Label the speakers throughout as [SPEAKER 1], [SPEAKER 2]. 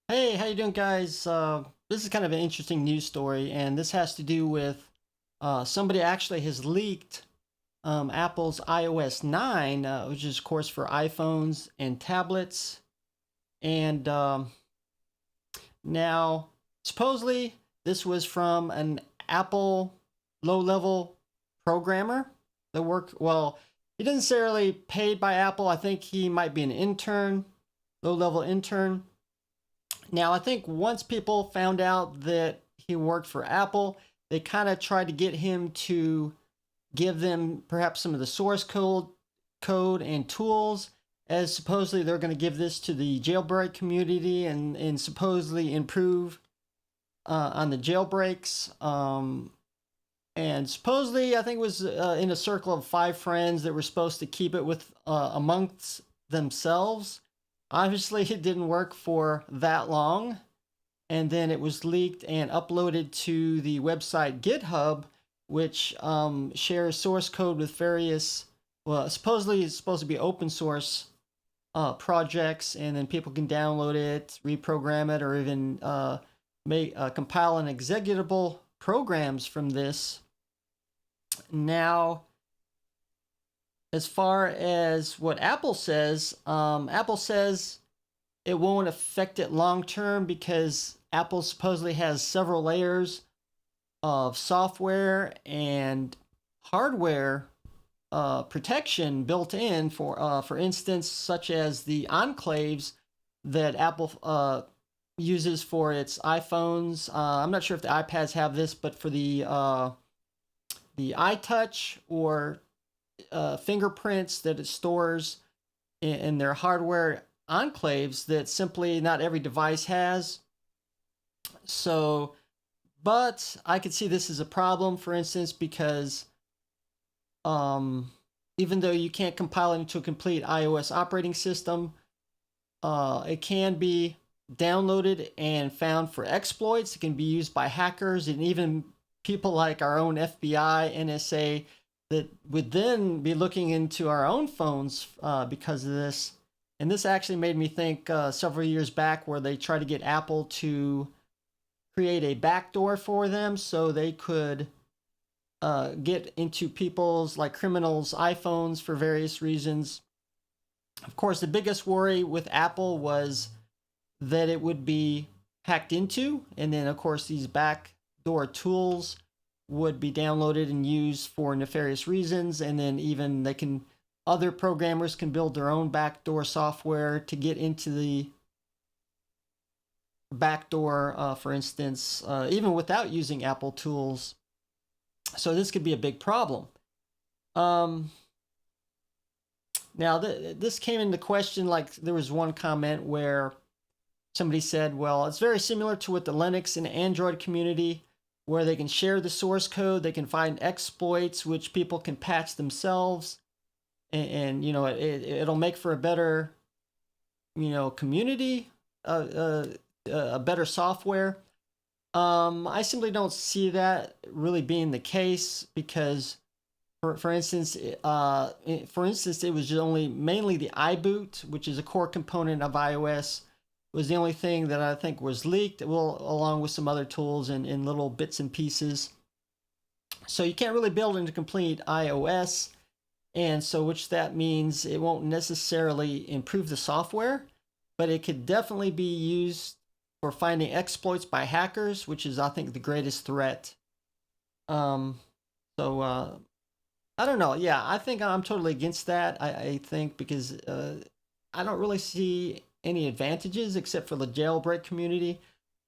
[SPEAKER 1] Hey, how you doing, guys? This is kind of an interesting news story, and this has to do with somebody actually has leaked Apple's iOS 9, which is, of course, for iPhones and tablets. And now, supposedly, this was from an Apple low-level programmer that worked, well, he didn't necessarily paid by Apple. I think he might be an intern, low-level intern. Now, I think once people found out that he worked for Apple, they kind of tried to get him to give them perhaps some of the source code and tools, as supposedly they're going to give this to the jailbreak community and supposedly improve on the jailbreaks. And supposedly, I think it was in a circle of five friends that were supposed to keep it with amongst themselves. Obviously, it didn't work for that long, and then it was leaked and uploaded to the website GitHub, which shares source code with various, well, supposedly it's supposed to be open source projects, and then people can download it, reprogram it, or even compile an executable programs from this. Now, as far as what Apple says it won't affect it long term because Apple supposedly has several layers of software and hardware protection built in for instance, such as the enclaves that Apple uses for its iPhones. I'm not sure if the iPads have this, but for the iTouch or fingerprints that it stores in their hardware enclaves that simply not every device has. So, but I could see this as a problem, for instance, because even though you can't compile it into a complete iOS operating system, it can be downloaded and found for exploits. It can be used by hackers and even people like our own FBI, NSA, that would then be looking into our own phones because of this. And this actually made me think several years back where they tried to get Apple to create a backdoor for them so they could get into people's, like criminals' iPhones for various reasons. Of course, the biggest worry with Apple was that it would be hacked into, and then, of course, these backdoor tools would be downloaded and used for nefarious reasons, and then even other programmers can build their own backdoor software to get into the backdoor, for instance, even without using Apple tools. So this could be a big problem. Um, Now, this came into question, like there was one comment where somebody said, well, it's very similar to what the Linux and Android community, where they can share the source code, they can find exploits which people can patch themselves, and it'll make for a better community, a better software. I simply don't see that really being the case because, for instance, it was just only mainly the iBoot, which is a core component of iOS, was the only thing that I think was leaked, well, along with some other tools and little bits and pieces. So you can't really build into complete iOS, and so which that means it won't necessarily improve the software, but it could definitely be used for finding exploits by hackers, which is, I think, the greatest threat. Um, so I don't know. Yeah, I think I'm totally against that. I think because I don't really see any advantages except for the jailbreak community,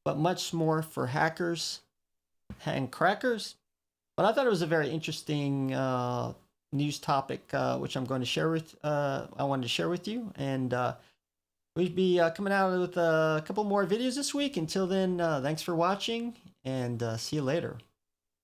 [SPEAKER 1] but much more for hackers and crackers. But I thought it was a very interesting news topic, which I'm going to share with. I wanted to share with you, and we'll be coming out with a couple more videos this week. Until then, thanks for watching, and see you later.